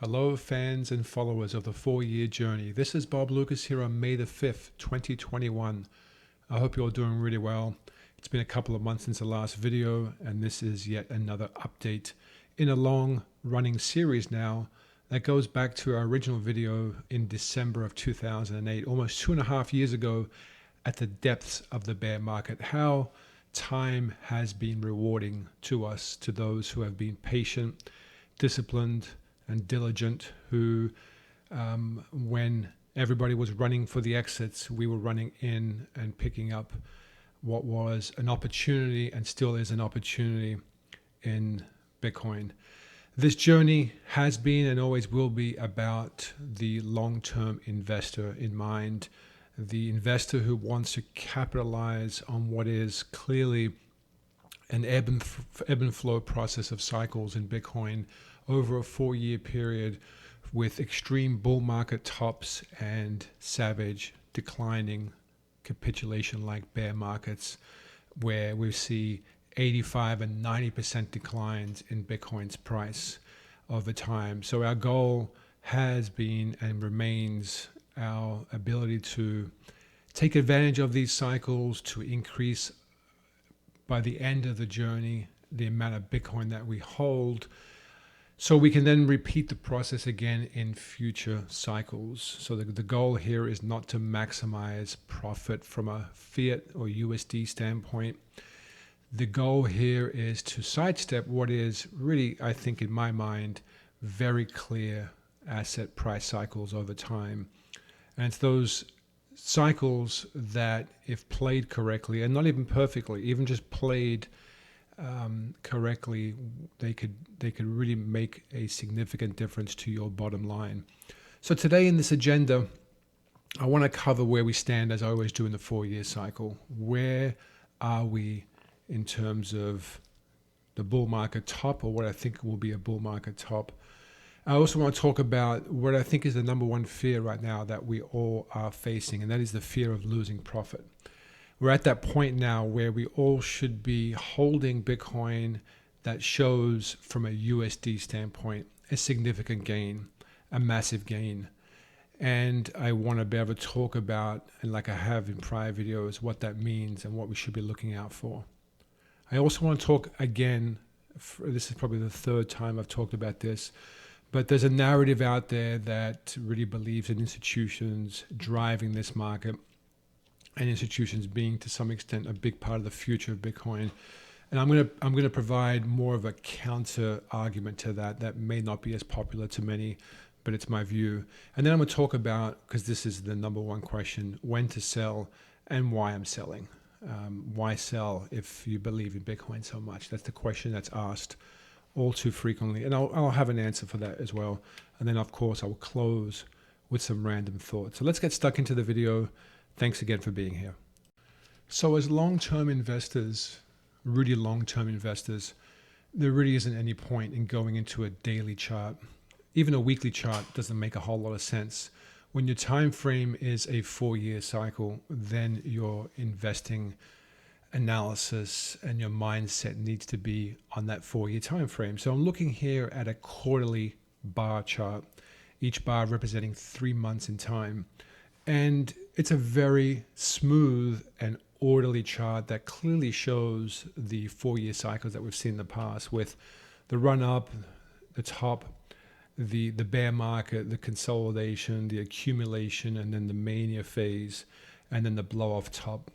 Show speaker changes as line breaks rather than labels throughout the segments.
Hello, fans and followers of the 4-year journey. This is Bob Lucas here on May the 5th, 2021. I hope you're all doing really well. It's been a couple of months since the last video, and this is yet another update in a long running series now that goes back to our original video in December of 2008, almost 2.5 years ago, at the depths of the bear market. How time has been rewarding to us, to those who have been patient, disciplined, and diligent, who when everybody was running for the exits, we were running in and picking up what was an opportunity and still is an opportunity in Bitcoin. This journey has been and always will be about the long-term investor in mind, the investor who wants to capitalize on what is clearly an ebb and flow process of cycles in Bitcoin over a 4-year period, with extreme bull market tops and savage declining capitulation like bear markets, where we see 85 and 90% declines in Bitcoin's price over time. So our goal has been and remains our ability to take advantage of these cycles to increase, by the end of the journey, the amount of Bitcoin that we hold, so we can then repeat the process again in future cycles. So the goal here is not to maximize profit from a fiat or USD standpoint. The goal here is to sidestep what is really, I think in my mind, very clear asset price cycles over time. And it's those cycles that, if played correctly, and not even perfectly, even just played correctly, they could really make a significant difference to your bottom line. So today in this agenda, I want to cover where we stand, as I always do in the 4-year cycle. Where are we in terms of the bull market top, or what I think will be a bull market top? I also want to talk about what I think is the number one fear right now that we all are facing, and that is the fear of losing profit. We're at that point now where we all should be holding Bitcoin that shows, from a USD standpoint, a significant gain, a massive gain. And I want to be able to talk about, and like I have in prior videos, what that means and what we should be looking out for. I also want to talk again, this is probably the third time I've talked about this, but there's a narrative out there that really believes in institutions driving this market, and institutions being to some extent a big part of the future of Bitcoin. And I'm going to provide more of a counter argument to that may not be as popular to many, but it's my view. And then I'm going to talk about, because this is the number one question, when to sell and why I'm selling. Why sell if you believe in Bitcoin so much? That's the question that's asked all too frequently, and I'll have an answer for that as well. And then of course I will close with some random thoughts. So let's get stuck into the video. Thanks again for being here. So as long-term investors, really long-term investors, there really isn't any point in going into a daily chart. Even a weekly chart doesn't make a whole lot of sense. When your time frame is a 4-year cycle, then your investing analysis and your mindset needs to be on that 4-year time frame. So I'm looking here at a quarterly bar chart, each bar representing 3 months in time. And it's a very smooth and orderly chart that clearly shows the 4-year cycles that we've seen in the past, with the run up, the top, the bear market, the consolidation, the accumulation, and then the mania phase, and then the blow off top.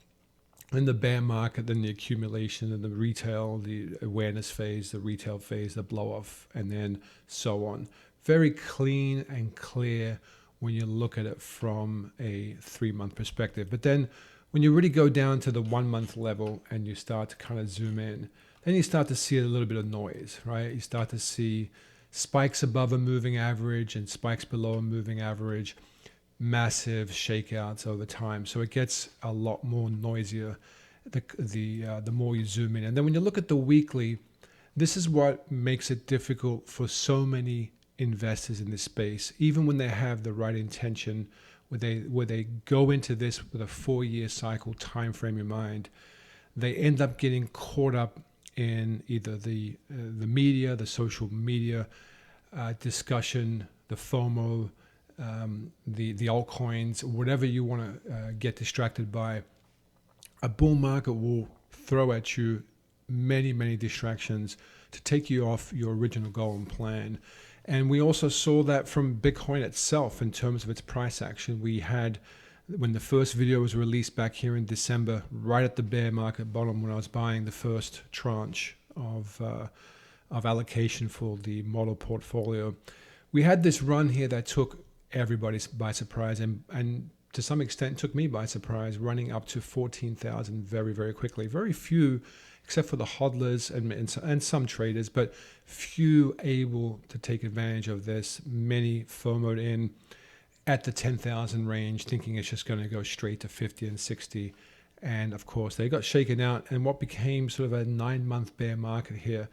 Then the bear market, then the accumulation, and the retail, the awareness phase, the retail phase, the blow off, and then so on. Very clean and clear when you look at it from a 3-month perspective. But then when you really go down to the 1-month level and you start to kind of zoom in, then you start to see a little bit of noise, right? You start to see spikes above a moving average and spikes below a moving average, massive shakeouts over time. So it gets a lot more noisier the more you zoom in. And then when you look at the weekly, this is what makes it difficult for so many investors in this space, even when they have the right intention, where they go into this with a 4-year cycle time frame in mind, they end up getting caught up in either the media, the social media discussion, the FOMO, the altcoins, whatever you want to get distracted by. A bull market will throw at you many distractions to take you off your original goal and plan. And we also saw that from Bitcoin itself in terms of its price action. We had, when the first video was released back here in December, right at the bear market bottom when I was buying the first tranche of allocation for the model portfolio, we had this run here that took everybody by surprise and to some extent took me by surprise, running up to 14,000 very quickly. Very few, except for the hodlers and some traders, but few able to take advantage of this. Many FOMO'd in at the 10,000 range, thinking it's just going to go straight to 50 and 60. And of course, they got shaken out in what became sort of a 9-month bear market here.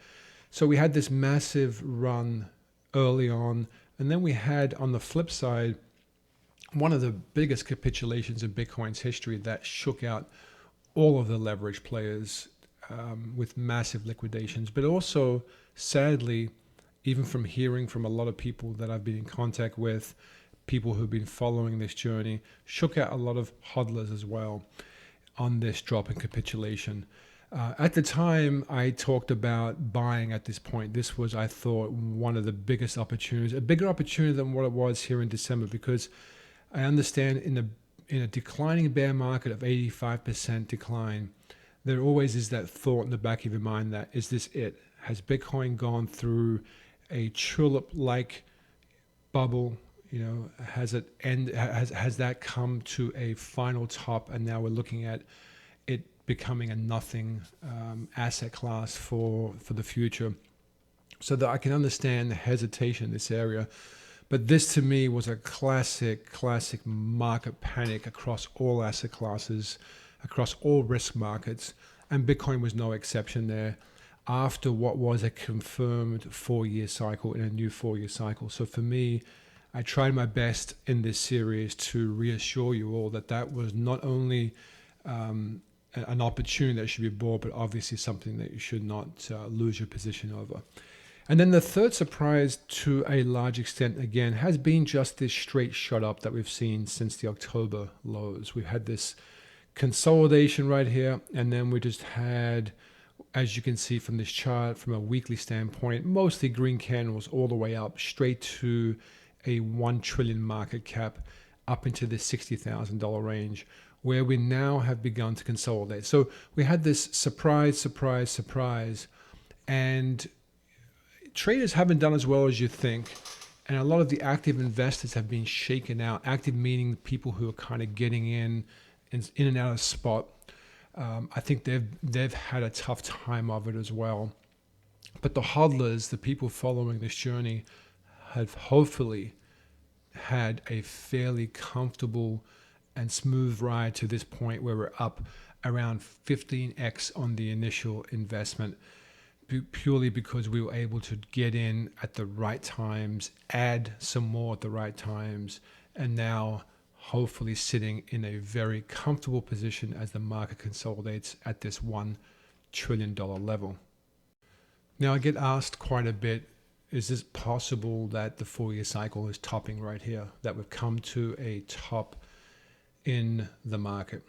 So we had this massive run early on. And then we had, on the flip side, one of the biggest capitulations in Bitcoin's history that shook out all of the leverage players with massive liquidations. But also, sadly, even from hearing from a lot of people that I've been in contact with, people who've been following this journey, shook out a lot of hodlers as well on this drop in capitulation. At the time, I talked about buying at this point. This was, I thought, one of the biggest opportunities, a bigger opportunity than what it was here in December, because I understand in a declining bear market of 85% decline, there always is that thought in the back of your mind that, is this it? Has Bitcoin gone through a tulip-like bubble? You know, has that come to a final top, and now we're looking at it becoming a nothing asset class for the future? So that I can understand the hesitation in this area. But this to me was a classic market panic across all asset classes, across all risk markets, and Bitcoin was no exception there after what was a confirmed 4-year cycle in a new 4-year cycle. So for me, I tried my best in this series to reassure you all that that was not only an opportunity that should be bought, but obviously something that you should not lose your position over. And then the third surprise, to a large extent, again, has been just this straight shot up that we've seen since the October lows. We've had this consolidation right here, and then we just had, as you can see from this chart, from a weekly standpoint, mostly green candles all the way up, straight to a 1 trillion market cap, up into the $60,000 range, where we now have begun to consolidate. So we had this surprise, and traders haven't done as well as you think, and a lot of the active investors have been shaken out. Active meaning people who are kind of getting in and out of spot. I think they've had a tough time of it as well. But the hodlers, the people following this journey, have hopefully had a fairly comfortable and smooth ride to this point where we're up around 15x on the initial investment, purely because we were able to get in at the right times, add some more at the right times, and now hopefully sitting in a very comfortable position as the market consolidates at this $1 trillion level. Now I get asked quite a bit, is this possible that the 4-year cycle is topping right here, that we've come to a top in the market?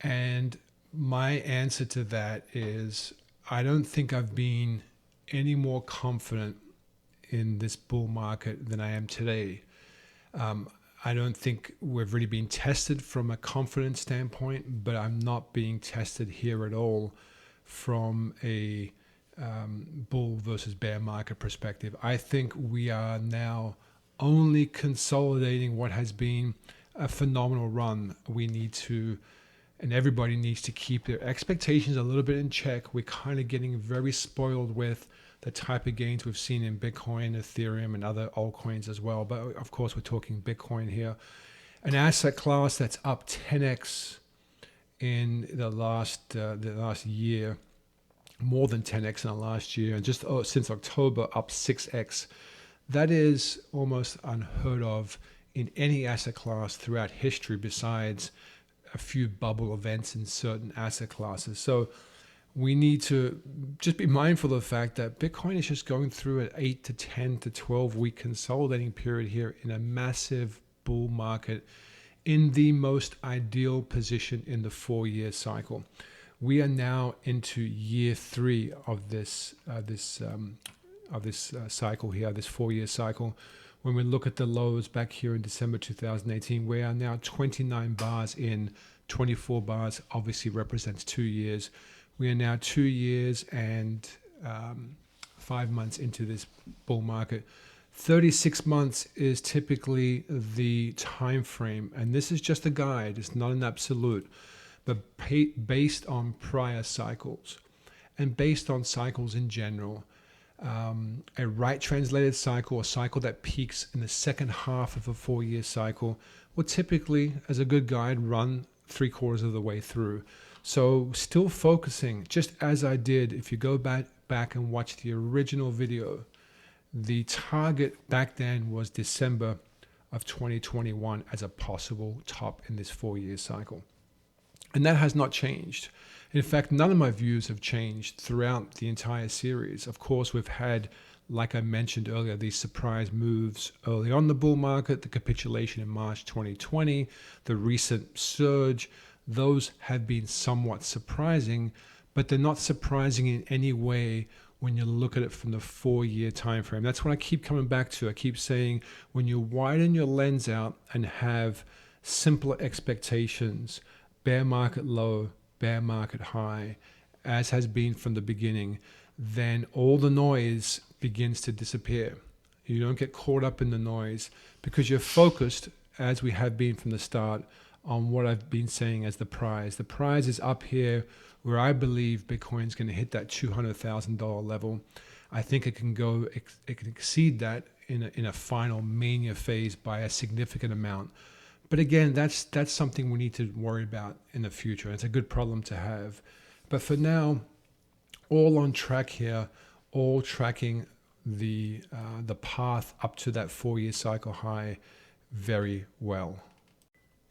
And my answer to that is, I don't think I've been any more confident in this bull market than I am today. I don't think we've really been tested from a confidence standpoint, but I'm not being tested here at all from a bull versus bear market perspective. I think we are now only consolidating what has been a phenomenal run. We need to, and everybody needs to, keep their expectations a little bit in check. We're kind of getting very spoiled with the type of gains we've seen in Bitcoin, Ethereum, and other altcoins as well. But of course, we're talking Bitcoin here. An asset class that's up 10x in the last year, more than 10x in the last year, and just since October, up 6x. That is almost unheard of in any asset class throughout history, besides a few bubble events in certain asset classes. So we need to just be mindful of the fact that Bitcoin is just going through an 8 to 10 to 12 week consolidating period here in a massive bull market in the most ideal position in the 4-year cycle. We are now into year 3 of this cycle here, this 4-year cycle. When we look at the lows back here in December 2018, we are now 29 bars in. 24 bars obviously represents 2 years. We are now 2 years and 5 months into this bull market. 36 months is typically the time frame, and this is just a guide. It's not an absolute, but based on prior cycles and based on cycles in general. A right translated cycle, a cycle that peaks in the second half of a 4-year cycle, will typically, as a good guide, run 3/4 of the way through. So still focusing, just as I did, if you go back and watch the original video, the target back then was December of 2021 as a possible top in this 4-year cycle. And that has not changed. In fact, none of my views have changed throughout the entire series. Of course, we've had, like I mentioned earlier, these surprise moves early on the bull market, the capitulation in March 2020, the recent surge. Those have been somewhat surprising, but they're not surprising in any way when you look at it from the 4-year time frame. That's what I keep coming back to. I keep saying, when you widen your lens out and have simpler expectations, bear market low, bear market high, as has been from the beginning, then all the noise begins to disappear. You don't get caught up in the noise because you're focused, as we have been from the start, on what I've been saying as the prize. The prize is up here where I believe Bitcoin's going to hit that $200,000 level. I think it can exceed that in a final mania phase by a significant amount. But again, that's something we need to worry about in the future. It's a good problem to have. But for now, all on track here, all tracking the path up to that 4-year cycle high very well.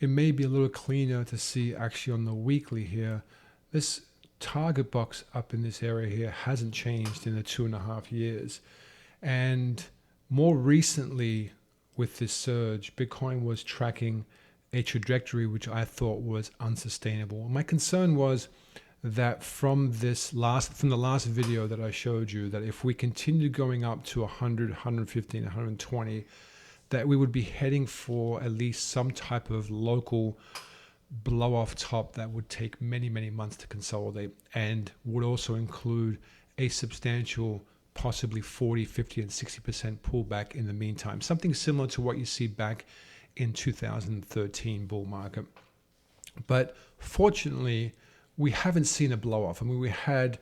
It may be a little cleaner to see actually on the weekly here. This target box up in this area here hasn't changed in the 2.5 years. And more recently, with this surge, Bitcoin was tracking a trajectory which I thought was unsustainable. My concern was that from the last video that I showed you, that if we continue going up to 100, 115, 120, that we would be heading for at least some type of local blow off top that would take many, many months to consolidate, and would also include a substantial, possibly 40, 50, and 60% pullback in the meantime. Something similar to what you see back in 2013 bull market. But fortunately, we haven't seen a blow off. I mean, we had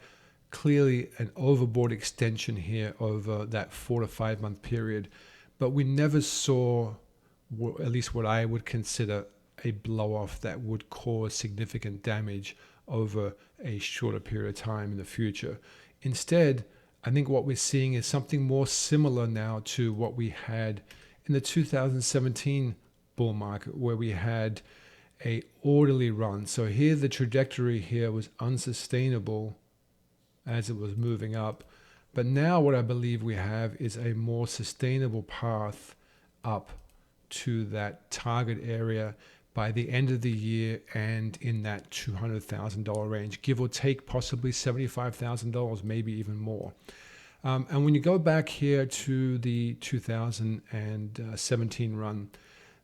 clearly an overbought extension here over that 4 to 5 month period, but we never saw, at least what I would consider, a blow off that would cause significant damage over a shorter period of time in the future. Instead, I think what we're seeing is something more similar now to what we had in the 2017 bull market, where we had a orderly run. So here the trajectory here was unsustainable as it was moving up. But now what I believe we have is a more sustainable path up to that target area by the end of the year, and in that $200,000 range, give or take possibly $75,000, maybe even more. And when you go back here to the 2017 run,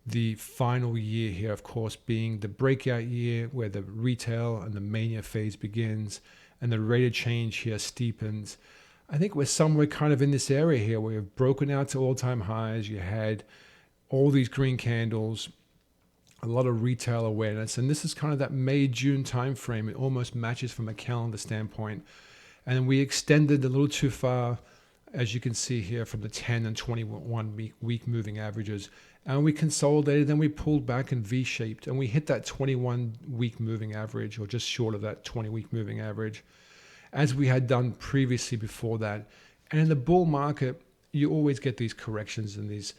the final year here, of course, being the breakout year where the retail and the mania phase begins and the rate of change here steepens. I think we're somewhere kind of in this area here where we've broken out to all-time highs. You had all these green candles, a lot of retail awareness, and this is kind of that May-June time frame. It almost matches from a calendar standpoint. And we extended a little too far, as you can see here, from the 10 and 21 week moving averages. And we consolidated, then we pulled back and V-shaped, and we hit that 21 week moving average, or just short of that 20 week moving average, as we had done previously before that. And in the bull market, you always get these corrections and these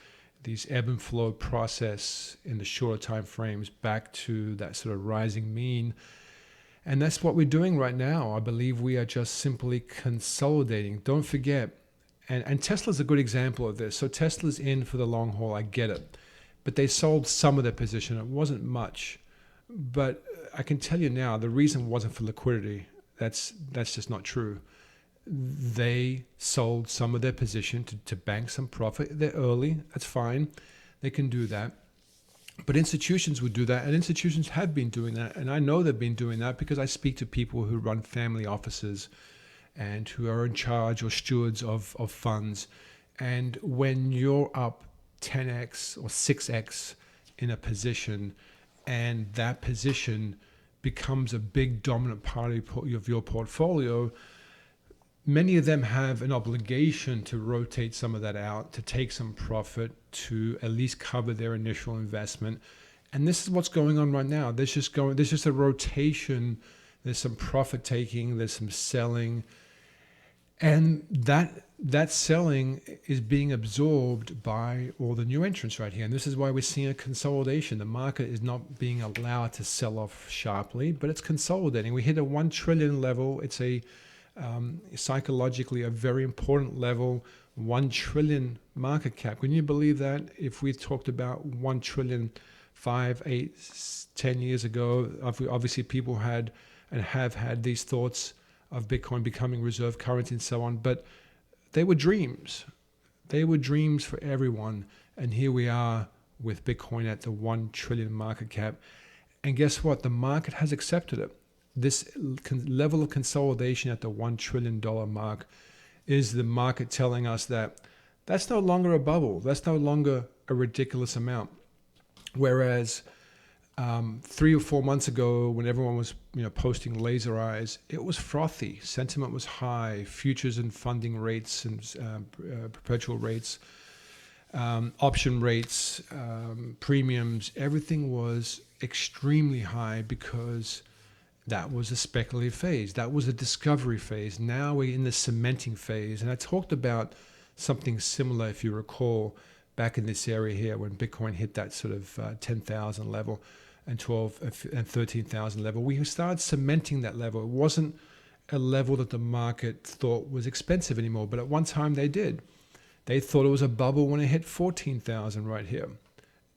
ebb and flow process in the shorter time frames back to that sort of rising mean. And that's what we're doing right now. I believe we are just simply consolidating. Don't forget, and Tesla's a good example of this. So Tesla's in for the long haul, I get it. But they sold some of their position. It wasn't much. But I can tell you now, the reason wasn't for liquidity. That's just not true. They sold some of their position to bank some profit. They're early. That's fine. They can do that. But institutions would do that, and institutions have been doing that. And I know they've been doing that because I speak to people who run family offices and who are in charge or stewards of funds. And when you're up 10x or 6x in a position, and that position becomes a big dominant part of your portfolio, many of them have an obligation to rotate some of that out, to take some profit, to at least cover their initial investment. And this is what's going on right now. There's just a rotation. There's some profit taking. There's some selling. And that selling is being absorbed by all the new entrants right here. And this is why we're seeing a consolidation. The market is not being allowed to sell off sharply, but it's consolidating. We hit a 1 trillion level. It's psychologically a very important level. 1 trillion market cap. Can you believe that? If we talked about 1 trillion 5, 8, 10 years ago, obviously people had and have had these thoughts of Bitcoin becoming reserve currency and so on, but they were dreams. They were dreams for everyone. And here we are with Bitcoin at the 1 trillion market cap. And guess what? The market has accepted it. This level of consolidation at the $1 trillion mark is the market telling us that that's no longer a bubble. That's no longer a ridiculous amount. Whereas 3 or 4 months ago, when everyone was posting laser eyes, it was frothy. Sentiment was high. Futures and funding rates and perpetual rates, option rates, premiums, everything was extremely high because that was a speculative phase. That was a discovery phase. Now we're in the cementing phase. And I talked about something similar, if you recall, back in this area here when Bitcoin hit that sort of 10,000 level and 12 and 13,000 level. We started cementing that level. It wasn't a level that the market thought was expensive anymore, but at one time they did. They thought it was a bubble when it hit 14,000 right here,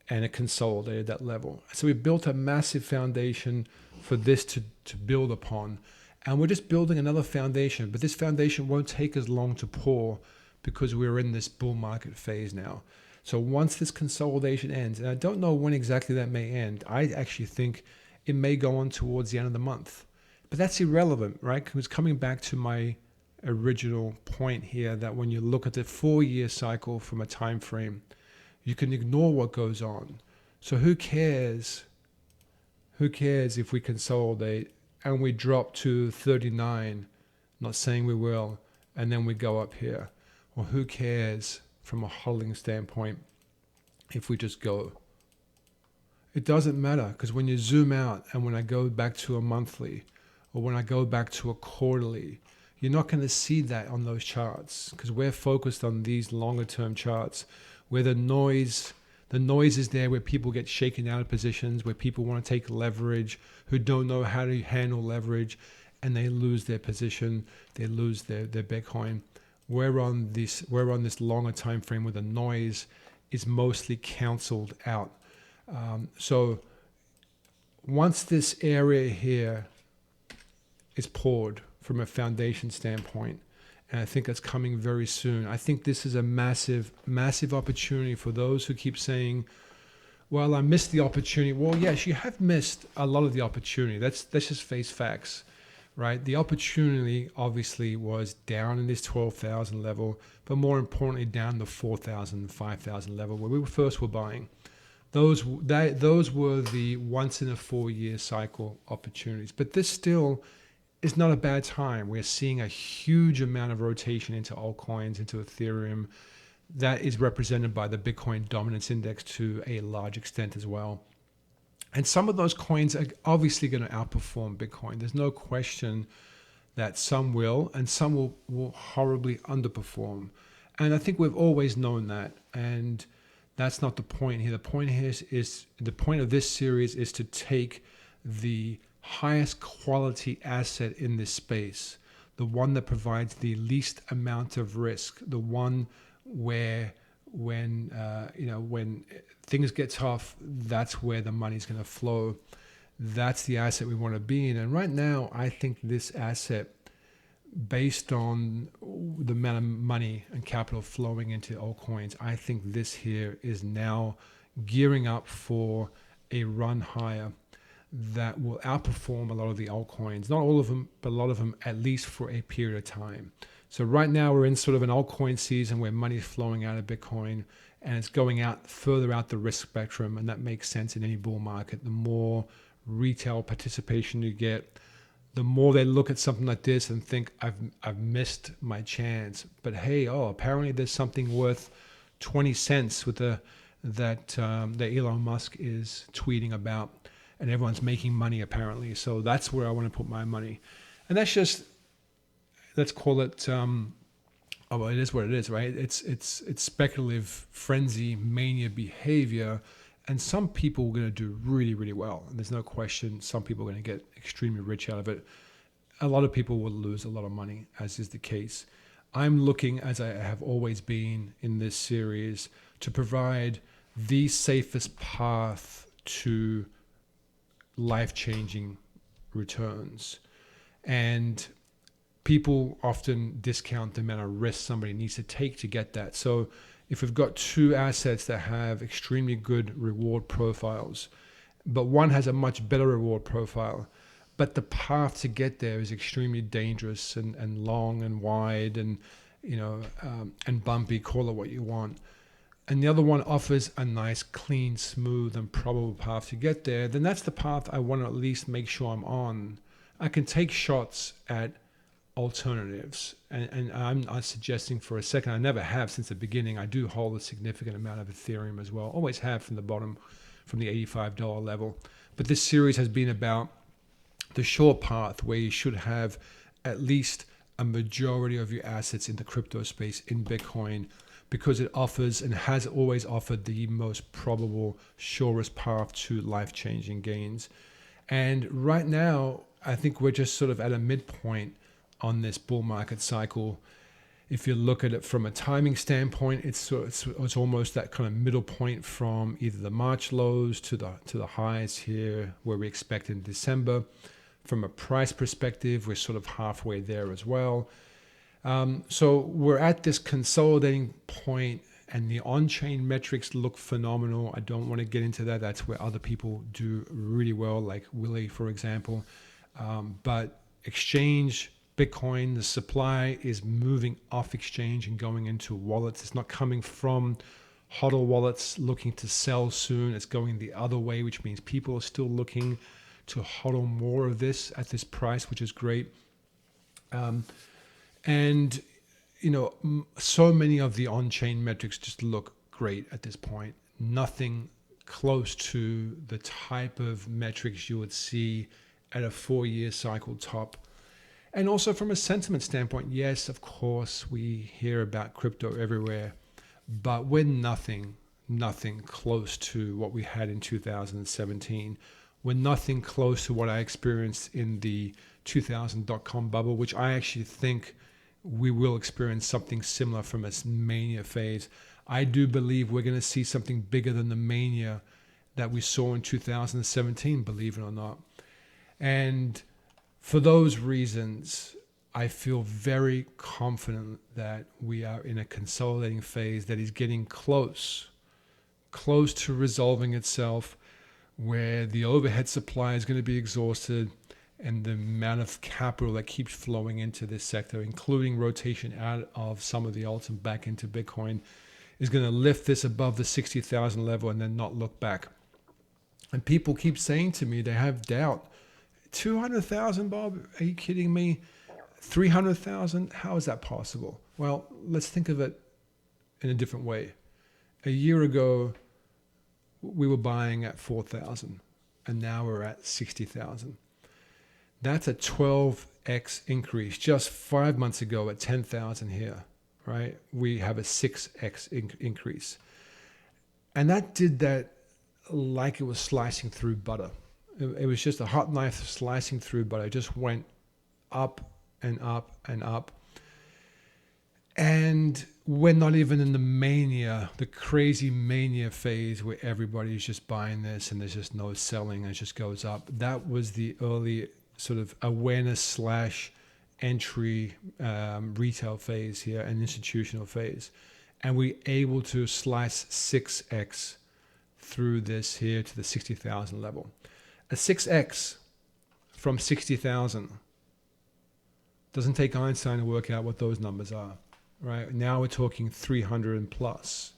and it consolidated that level. So we built a massive foundation for this to build upon. And we're just building another foundation, but this foundation won't take as long to pour because we're in this bull market phase now. So once this consolidation ends, and I don't know when exactly that may end, I actually think it may go on towards the end of the month. But that's irrelevant, right? Because coming back to my original point here, that when you look at the 4-year cycle from a time frame, you can ignore what goes on. So who cares? Who cares if we consolidate and we drop to 39, not saying we will, and then we go up here? Or who cares from a hodling standpoint if we just go? It doesn't matter, because when you zoom out and when I go back to a monthly or when I go back to a quarterly, you're not going to see that on those charts because we're focused on these longer term charts where the noise is there, where people get shaken out of positions, where people want to take leverage, who don't know how to handle leverage, and they lose their position, they lose their Bitcoin. We're on this longer time frame where the noise is mostly canceled out. So once this area here is poured from a foundation standpoint, and I think that's coming very soon, I think this is a massive, massive opportunity for those who keep saying, well, I missed the opportunity. Well, yes, you have missed a lot of the opportunity. Let's just face facts. Right, the opportunity obviously was down in this 12,000 level, but more importantly, down the 4,000, 5,000 level where we first were buying. Those were the once in a 4-year cycle opportunities. But this still is not a bad time. We're seeing a huge amount of rotation into altcoins, into Ethereum. That is represented by the Bitcoin Dominance Index to a large extent as well. And some of those coins are obviously going to outperform Bitcoin. There's no question that some will, and some will horribly underperform. And I think we've always known that. And that's not the point here. The point here is the point of this series is to take the highest quality asset in this space, the one that provides the least amount of risk, the one where when things get tough, that's where the money's going to flow. That's the asset we want to be in. And right now, I think this asset, based on the amount of money and capital flowing into altcoins, I think this here is now gearing up for a run higher that will outperform a lot of the altcoins. Not all of them, but a lot of them, at least for a period of time. So right now we're in sort of an altcoin season where money is flowing out of Bitcoin and it's going out further out the risk spectrum, and that makes sense in any bull market. The more retail participation you get, the more they look at something like this and think, I've missed my chance. But hey, apparently there's something worth 20 cents with that Elon Musk is tweeting about, and everyone's making money apparently. So that's where I want to put my money. And that's just, let's call it, it is what it is, right? It's speculative frenzy, mania behavior. And some people are going to do really, really well. And there's no question some people are going to get extremely rich out of it. A lot of people will lose a lot of money, as is the case. I'm looking, as I have always been in this series, to provide the safest path to life-changing returns. And people often discount the amount of risk somebody needs to take to get that. So if we've got two assets that have extremely good reward profiles, but one has a much better reward profile, but the path to get there is extremely dangerous and long and wide and and bumpy, call it what you want, and the other one offers a nice, clean, smooth, and probable path to get there, then that's the path I want to at least make sure I'm on. I can take shots at alternatives, and I'm not suggesting for a second, I never have since the beginning. I do hold a significant amount of Ethereum as well, always have from the bottom, from the $85 level. But this series has been about the short path where you should have at least a majority of your assets in the crypto space in Bitcoin, because it offers and has always offered the most probable, surest path to life-changing gains. And right now, I think we're just sort of at a midpoint on this bull market cycle. If you look at it from a timing standpoint, it's almost that kind of middle point from either the March lows to the highs here, where we expect in December. From a price perspective, we're sort of halfway there as well. So we're at this consolidating point, and the on-chain metrics look phenomenal. I don't want to get into that. That's where other people do really well, like Willie, for example. But exchange, Bitcoin, the supply is moving off exchange and going into wallets. It's not coming from hodl wallets looking to sell soon. It's going the other way, which means people are still looking to hodl more of this at this price, which is great. And, so many of the on-chain metrics just look great at this point. Nothing close to the type of metrics you would see at a 4-year cycle top. And also from a sentiment standpoint, yes, of course, we hear about crypto everywhere, but we're nothing close to what we had in 2017. We're nothing close to what I experienced in the 2000 dot-com bubble, which I actually think we will experience something similar from a mania phase. I do believe we're going to see something bigger than the mania that we saw in 2017, believe it or not. And for those reasons, I feel very confident that we are in a consolidating phase that is getting close to resolving itself, where the overhead supply is going to be exhausted, and the amount of capital that keeps flowing into this sector, including rotation out of some of the alts and back into Bitcoin, is going to lift this above the 60,000 level and then not look back. And people keep saying to me they have doubt. 200,000, Bob? Are you kidding me? 300,000? How is that possible? Well, let's think of it in a different way. A year ago, we were buying at 4,000, and now we're at 60,000. That's a 12x increase. Just 5 months ago at 10,000 here, right? We have a 6x increase. And that did that like it was slicing through butter. It was just a hot knife slicing through, but I just went up and up and up. And we're not even in the mania, the crazy mania phase where everybody's just buying this and there's just no selling and it just goes up. That was the early sort of awareness slash entry retail phase here, an institutional phase. And we able to slice 6x through this here to the 60,000 level. A 6x from 60,000 doesn't take Einstein to work out what those numbers are. Right now we're talking 300 and plus.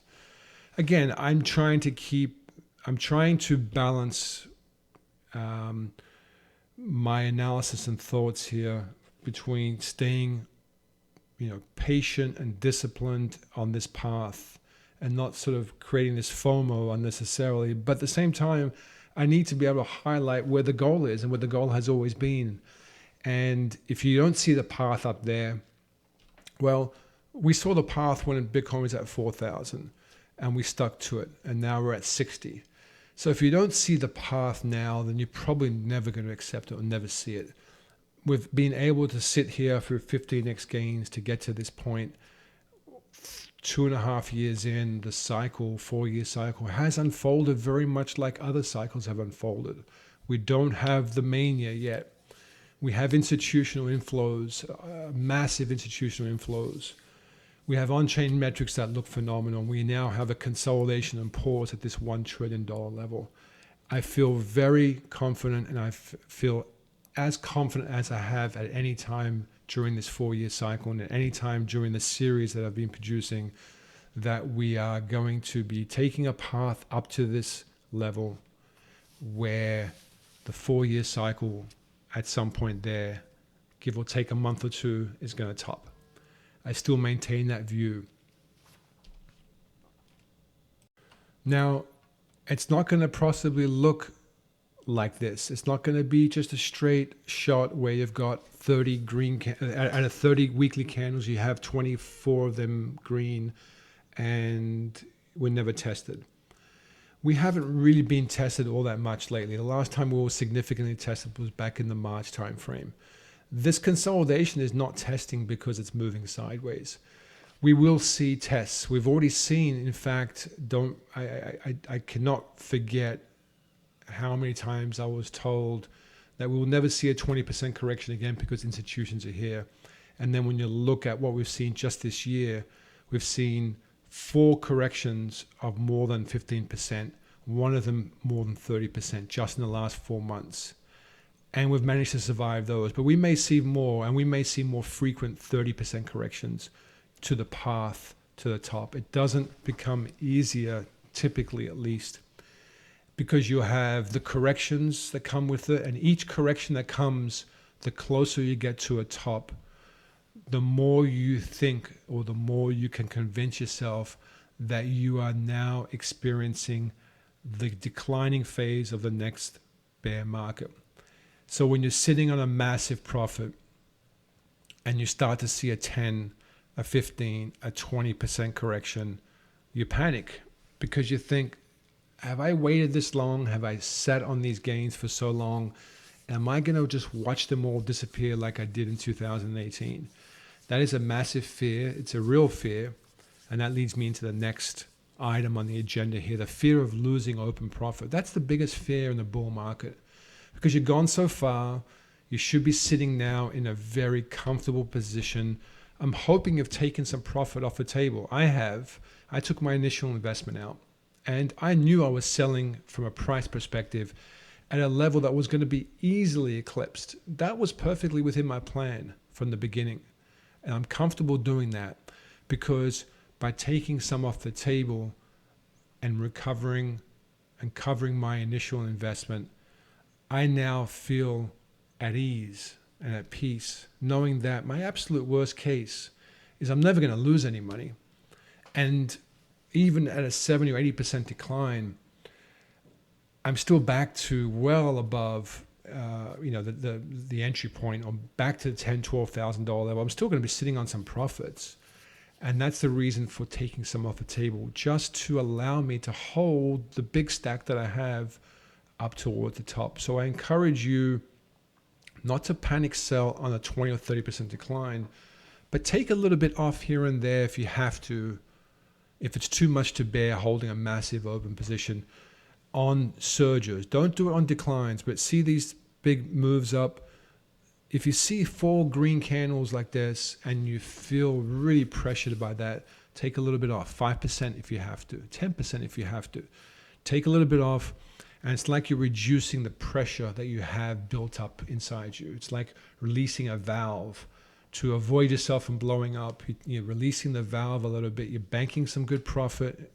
Again, I'm trying to balance my analysis and thoughts here between staying, patient and disciplined on this path and not sort of creating this FOMO unnecessarily. But at the same time, I need to be able to highlight where the goal is and where the goal has always been. And if you don't see the path up there, well, we saw the path when Bitcoin was at 4,000 and we stuck to it. And now we're at 60. So if you don't see the path now, then you're probably never going to accept it or never see it. We've been able to sit here for 15x gains to get to this point. 2.5 years in, the cycle, 4-year cycle, has unfolded very much like other cycles have unfolded. We don't have the mania yet. We have institutional inflows, massive institutional inflows. We have on-chain metrics that look phenomenal. We now have a consolidation and pause at this $1 trillion level. I feel very confident, and I feel as confident as I have at any time during this 4-year cycle and at any time during the series that I've been producing, that we are going to be taking a path up to this level where the 4-year cycle at some point there, give or take a month or two, is going to top. I still maintain that view. Now, it's not going to possibly look like this. It's not going to be just a straight shot where you've got 30 green, out of 30 weekly candles, you have 24 of them green, and we're never tested. We haven't really been tested all that much lately. The last time we were significantly tested was back in the March timeframe. This consolidation is not testing because it's moving sideways. We will see tests. We've already seen, in fact, I cannot forget how many times I was told that we will never see a 20% correction again because institutions are here. And then when you look at what we've seen just this year, we've seen 4 corrections of more than 15%, one of them more than 30% just in the last 4 months. And we've managed to survive those. But we may see more, and we may see more frequent 30% corrections to the path to the top. It doesn't become easier, typically at least, because you have the corrections that come with it. And each correction that comes, the closer you get to a top, the more you think, or the more you can convince yourself that you are now experiencing the declining phase of the next bear market. So when you're sitting on a massive profit and you start to see a 10, a 15, a 20% correction, you panic because you think, have I waited this long? Have I sat on these gains for so long? Am I going to just watch them all disappear like I did in 2018? That is a massive fear. It's a real fear. And that leads me into the next item on the agenda here, the fear of losing open profit. That's the biggest fear in the bull market. Because you've gone so far, you should be sitting now in a very comfortable position. I'm hoping you've taken some profit off the table. I have. I took my initial investment out, and I knew I was selling from a price perspective at a level that was going to be easily eclipsed. That was perfectly within my plan from the beginning. And I'm comfortable doing that because by taking some off the table and recovering and covering my initial investment, I now feel at ease and at peace, knowing that my absolute worst case is I'm never going to lose any money. And even at a 70 or 80% decline, I'm still back to well above the entry point, or back to the $10,000, $12,000 level. I'm still going to be sitting on some profits. And that's the reason for taking some off the table, just to allow me to hold the big stack that I have up toward the top. So I encourage you not to panic sell on a 20 or 30% decline, but take a little bit off here and there if you have to, if it's too much to bear holding a massive open position on surges. Don't do it on declines, but see these big moves up. If you see 4 green candles like this and you feel really pressured by that, take a little bit off, 5% if you have to, 10% if you have to. Take a little bit off, and it's like you're reducing the pressure that you have built up inside you. It's like releasing a valve to avoid yourself from blowing up. You're releasing the valve a little bit. You're banking some good profit,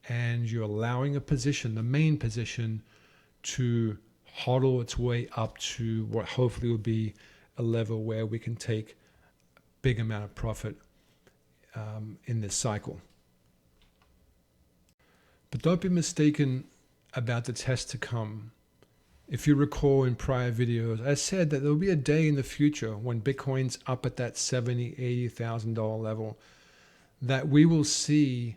and you're allowing a position, the main position, to hodl its way up to what hopefully will be a level where we can take a big amount of profit in this cycle. But don't be mistaken about the test to come. If you recall in prior videos, I said that there will be a day in the future when Bitcoin's up at that $70,000, $80,000 level that we will see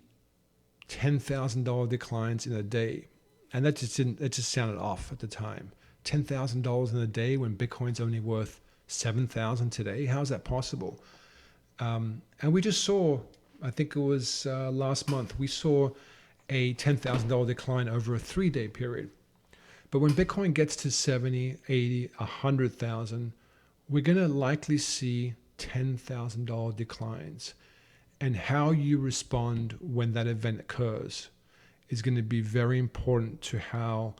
$10,000 declines in a day. And that just sounded off at the time. $10,000 in a day when Bitcoin's only worth $7,000 today. How is that possible? And we just saw, I think it was last month, we saw a $10,000 decline over a 3-day period. But when Bitcoin gets to 70, 80, 100,000, we're going to likely see $10,000 declines. And how you respond when that event occurs is going to be very important to how,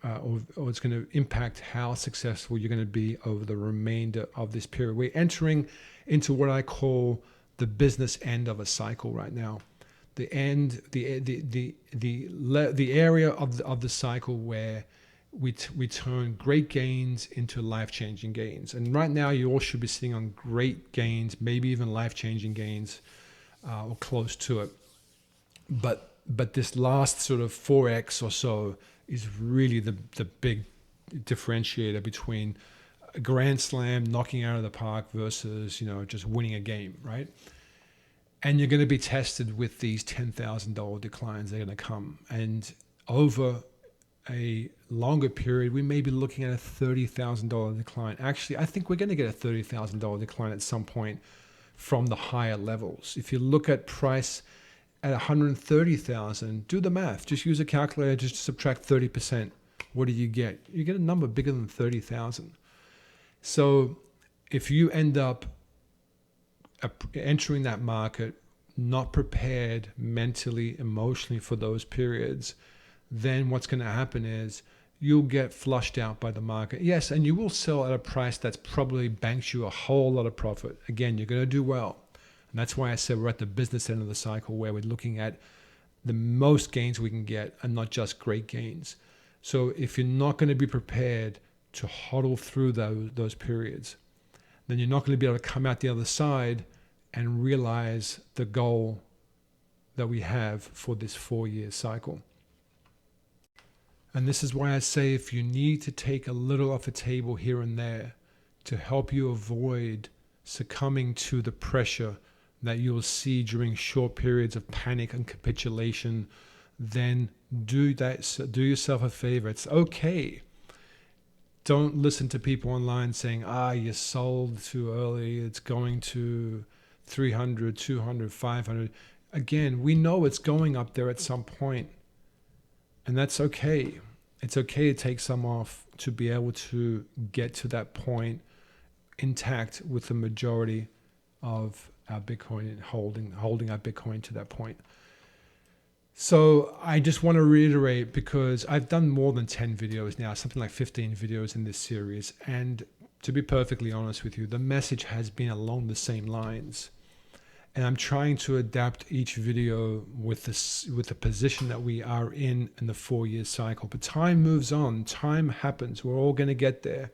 or it's going to impact how successful you're going to be over the remainder of this period. We're entering into what I call the business end of a cycle right now. The end, the area of the cycle where we turn great gains into life-changing gains. And right now, you all should be sitting on great gains, maybe even life-changing gains, or close to it. But this last sort of 4x or so is really the big differentiator between a grand slam knocking out of the park versus, just winning a game, right? And you're going to be tested with these $10,000 declines. They're going to come. And over a longer period, we may be looking at a $30,000 decline. Actually, I think we're going to get a $30,000 decline at some point from the higher levels. If you look at price at 130,000, do the math. Just use a calculator, just subtract 30%. What do you get? You get a number bigger than 30,000. So if you end up entering that market not prepared mentally, emotionally for those periods, then what's going to happen is you'll get flushed out by the market. Yes, and you will sell at a price that's probably banks you a whole lot of profit. Again, you're going to do well. And that's why I said we're at the business end of the cycle where we're looking at the most gains we can get and not just great gains. So if you're not going to be prepared to hodl through those periods, then you're not going to be able to come out the other side and realize the goal that we have for this 4-year cycle. And this is why I say if you need to take a little off the table here and there to help you avoid succumbing to the pressure that you'll see during short periods of panic and capitulation, then do yourself a favor. It's okay. Don't listen to people online saying, you sold too early. It's going to 300, 200, 500. Again, we know it's going up there at some point. And that's okay. It's okay to take some off to be able to get to that point intact with the majority of our Bitcoin and holding our Bitcoin to that point. So I just want to reiterate, because I've done more than 10 videos now, something like 15 videos in this series. And to be perfectly honest with you, the message has been along the same lines. And I'm trying to adapt each video with the position that we are in the 4-year cycle. But time moves on. Time happens. We're all going to get there.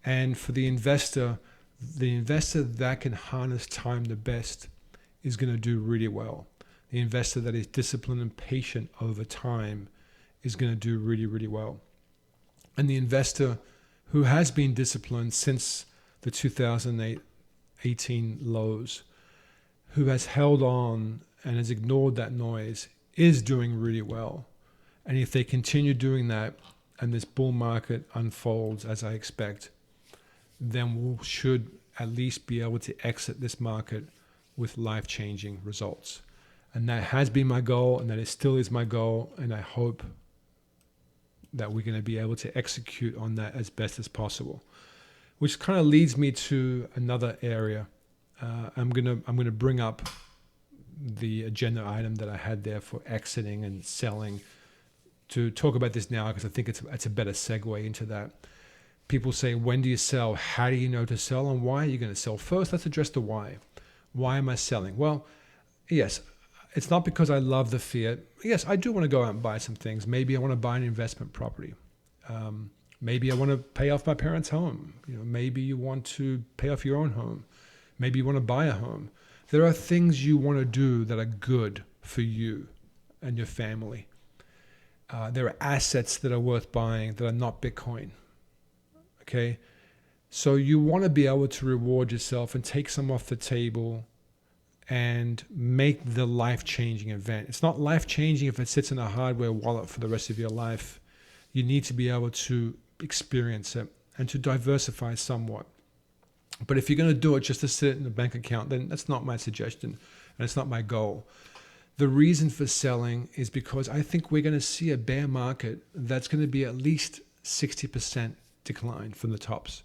And for the investor that can harness time the best is going to do really well. The investor that is disciplined and patient over time is going to do really, really well. And the investor who has been disciplined since the 2018 lows, who has held on and has ignored that noise, is doing really well. And if they continue doing that, and this bull market unfolds as I expect, then we should at least be able to exit this market with life-changing results. And that has been my goal, and that it still is my goal, and I hope that we're going to be able to execute on that as best as possible. Which kind of leads me to another area. I'm gonna bring up the agenda item that I had there for exiting and selling to talk about this now, because I think it's a better segue into that. People say, when do you sell? How do you know to sell? And why are you going to sell? First, let's address the why. Why am I selling? Well, yes, it's not because I love the fiat. Yes, I do want to go out and buy some things. Maybe I want to buy an investment property. Maybe I want to pay off my parents' home. Maybe you want to pay off your own home. Maybe you want to buy a home. There are things you want to do that are good for you and your family. There are assets that are worth buying that are not Bitcoin. Okay? So you want to be able to reward yourself and take some off the table and make the life-changing event. It's not life-changing if it sits in a hardware wallet for the rest of your life. You need to be able to experience it and to diversify somewhat. But if you're going to do it just to sit in a bank account, then that's not my suggestion, and it's not my goal. The reason for selling is because I think we're going to see a bear market that's going to be at least 60% decline from the tops.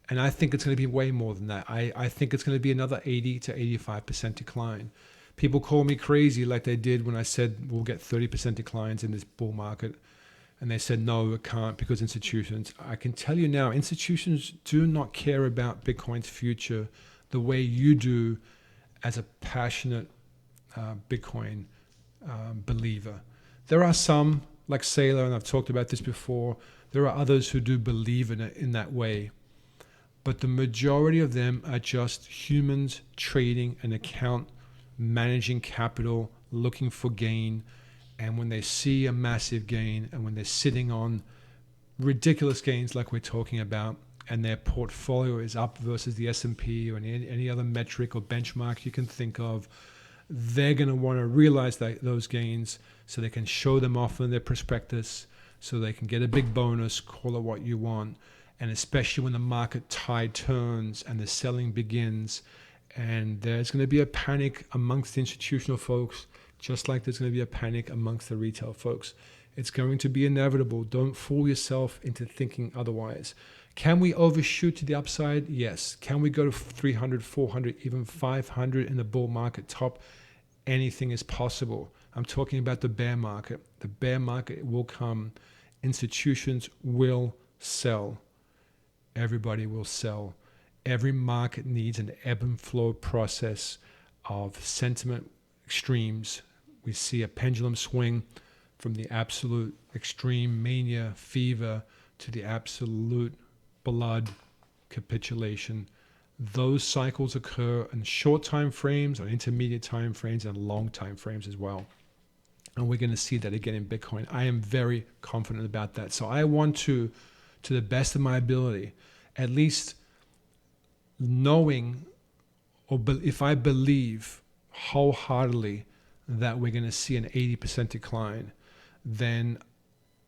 And I think it's going to be way more than that. I think it's going to be another 80 to 85% decline. People call me crazy like they did when I said we'll get 30% declines in this bull market. And they said, no, it can't because institutions. I can tell you now, institutions do not care about Bitcoin's future the way you do as a passionate Bitcoin believer. There are some, like Saylor, and I've talked about this before, there are others who do believe in it in that way. But the majority of them are just humans trading an account, managing capital, looking for gain. And when they see a massive gain, and when they're sitting on ridiculous gains like we're talking about, and their portfolio is up versus the S&P or any other metric or benchmark you can think of, they're going to want to realize those gains so they can show them off in their prospectus, so they can get a big bonus, call it what you want. And especially when the market tide turns and the selling begins, and there's going to be a panic amongst the institutional folks, just like there's going to be a panic amongst the retail folks. It's going to be inevitable. Don't fool yourself into thinking otherwise. Can we overshoot to the upside? Yes. Can we go to 300, 400, even 500 in the bull market top? Anything is possible. I'm talking about the bear market. The bear market will come. Institutions will sell. Everybody will sell. Every market needs an ebb and flow process of sentiment extremes. We see a pendulum swing from the absolute extreme mania fever to the absolute blood capitulation. Those cycles occur in short time frames, on intermediate time frames, and long time frames as well. And we're going to see that again in Bitcoin. I am very confident about that. So I want to the best of my ability, at least knowing, or if I believe wholeheartedly that we're going to see an 80% decline, then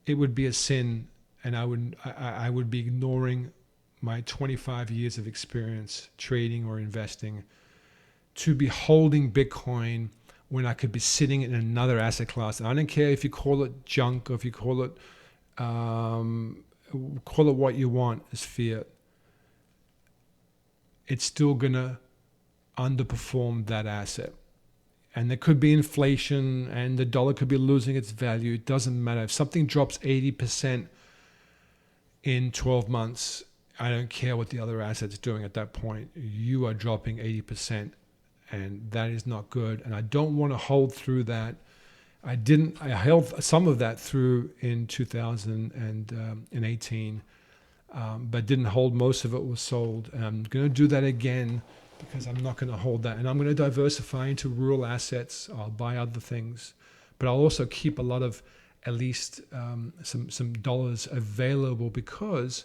it would be a sin, and I would be ignoring my 25 years of experience trading or investing to be holding Bitcoin when I could be sitting in another asset class. And I don't care if you call it junk or if you call it what you want as fiat. It's still going to underperform that asset. And there could be inflation and the dollar could be losing its value. It doesn't matter. If something drops 80% in 12 months, I don't care what the other asset's doing at that point. You are dropping 80%, and that is not good. And I don't want to hold through that. I held some of that through in 2018, but didn't hold most of it, was sold. And I'm going to do that again because I'm not going to hold that. And I'm going to diversify into rural assets. I'll buy other things, but I'll also keep a lot of, at least some dollars available, because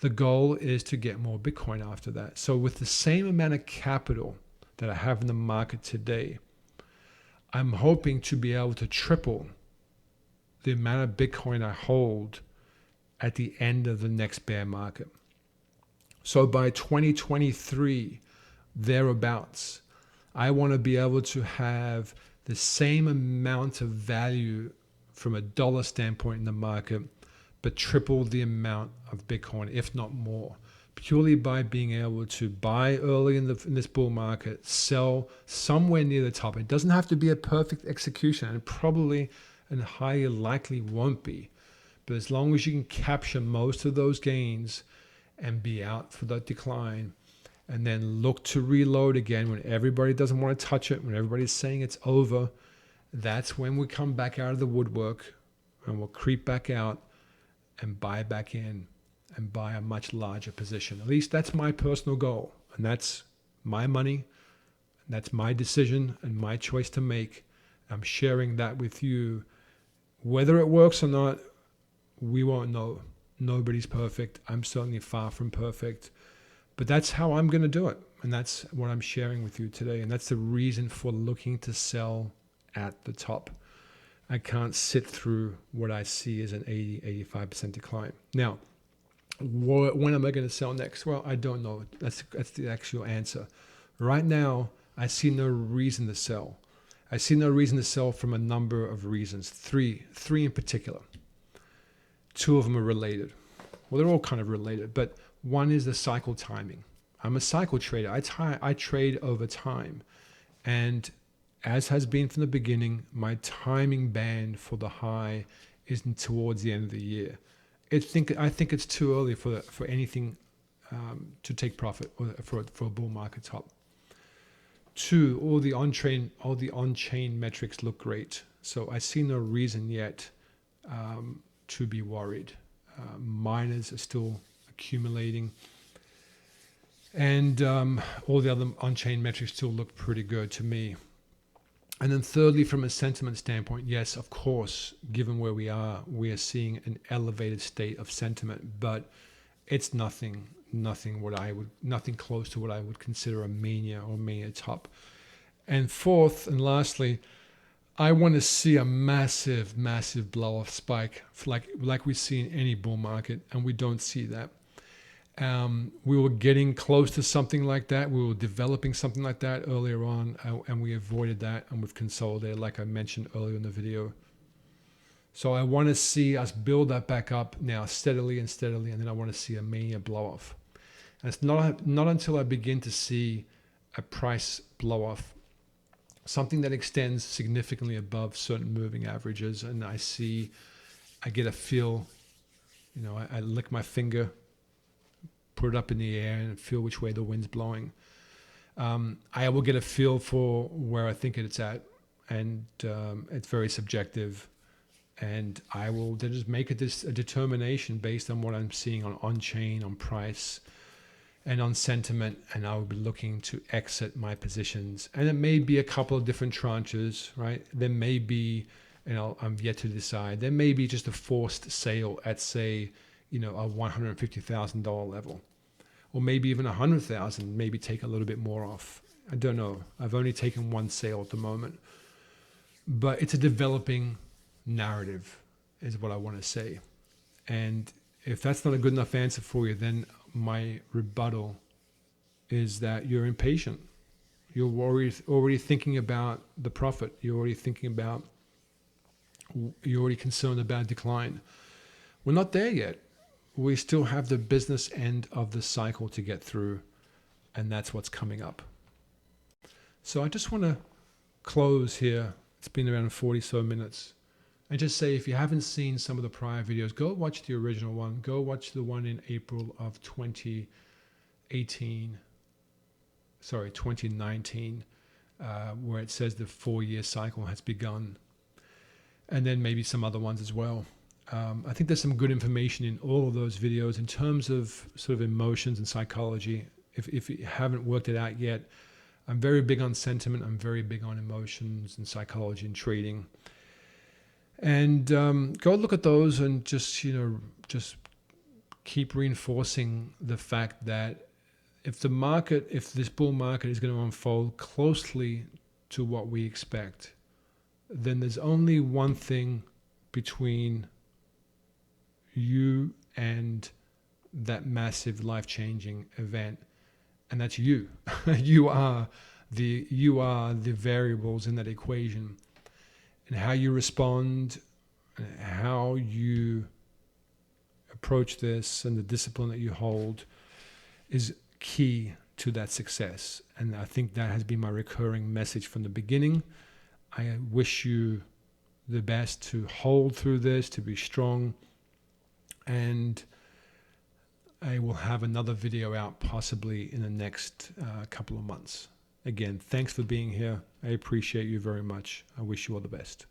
the goal is to get more Bitcoin after that. So with the same amount of capital that I have in the market today, I'm hoping to be able to triple the amount of Bitcoin I hold at the end of the next bear market. So by 2023, thereabouts, I want to be able to have the same amount of value from a dollar standpoint in the market, but triple the amount of Bitcoin, if not more, purely by being able to buy early in this bull market, sell somewhere near the top. It doesn't have to be a perfect execution, and probably and highly likely won't be. But as long as you can capture most of those gains and be out for that decline, and then look to reload again when everybody doesn't want to touch it, when everybody's saying it's over, that's when we come back out of the woodwork and we'll creep back out and buy back in and buy a much larger position. At least that's my personal goal, and that's my money, and that's my decision and my choice to make. I'm sharing that with you. Whether it works or not, we won't know. Nobody's perfect. I'm certainly far from perfect. But that's how I'm going to do it. And that's what I'm sharing with you today. And that's the reason for looking to sell at the top. I can't sit through what I see as an 80-85% decline. Now, when am I going to sell next? Well, I don't know. That's the actual answer. Right now, I see no reason to sell. I see no reason to sell from a number of reasons. Three in particular. Two of them are related. Well, they're all kind of related, but one is the cycle timing. I'm a cycle trader. I trade over time. And as has been from the beginning, my timing band for the high is towards the end of the year. I think it's too early for anything to take profit or for a bull market top. Two, all the on-chain metrics look great. So I see no reason yet to be worried. Miners are still accumulating, and all the other on-chain metrics still look pretty good to me. And then thirdly, from a sentiment standpoint, yes, of course, given where we are seeing an elevated state of sentiment, but it's nothing close to what I would consider a mania or mania top. And fourth and lastly, I want to see a massive blow-off spike like we see in any bull market, and we don't see that. We were getting close to something like that. We were developing something like that earlier on, and we avoided that, and we've consolidated, like I mentioned earlier in the video. So I want to see us build that back up now steadily, and then I want to see a mania blow-off. And it's not until I begin to see a price blow-off, something that extends significantly above certain moving averages, and I get a feel, I lick my finger, put it up in the air and feel which way the wind's blowing. I will get a feel for where I think it's at, and it's very subjective, and I will then just make a determination based on what I'm seeing on-chain, on price, and on sentiment, and I will be looking to exit my positions. And it may be a couple of different tranches, right? There may be, I'm yet to decide. There may be just a forced sale at, say, a $150,000 level, or maybe even 100,000. Maybe take a little bit more off. I don't know. I've only taken one sale at the moment, but it's a developing narrative, is what I want to say. And if that's not a good enough answer for you, then my rebuttal is that you're impatient. You're already thinking about the profit. You're already concerned about decline. We're not there yet. We still have the business end of the cycle to get through, and that's what's coming up. So I just want to close here. It's been around 40 so minutes. And just say, if you haven't seen some of the prior videos, go watch the original one. Go watch the one in April of 2019, where it says the 4-year cycle has begun. And then maybe some other ones as well. I think there's some good information in all of those videos in terms of sort of emotions and psychology. If you haven't worked it out yet, I'm very big on sentiment. I'm very big on emotions and psychology and trading. And go look at those and just keep reinforcing the fact that if this bull market is going to unfold closely to what we expect, then there's only one thing between you and that massive life-changing event. And that's you. you are the variables in that equation, and how you respond, how you approach this, and the discipline that you hold is key to that success. And I think that has been my recurring message from the beginning. I wish you the best to hold through this, to be strong, and I will have another video out possibly in the next couple of months. Again, thanks for being here. I appreciate you very much. I wish you all the best.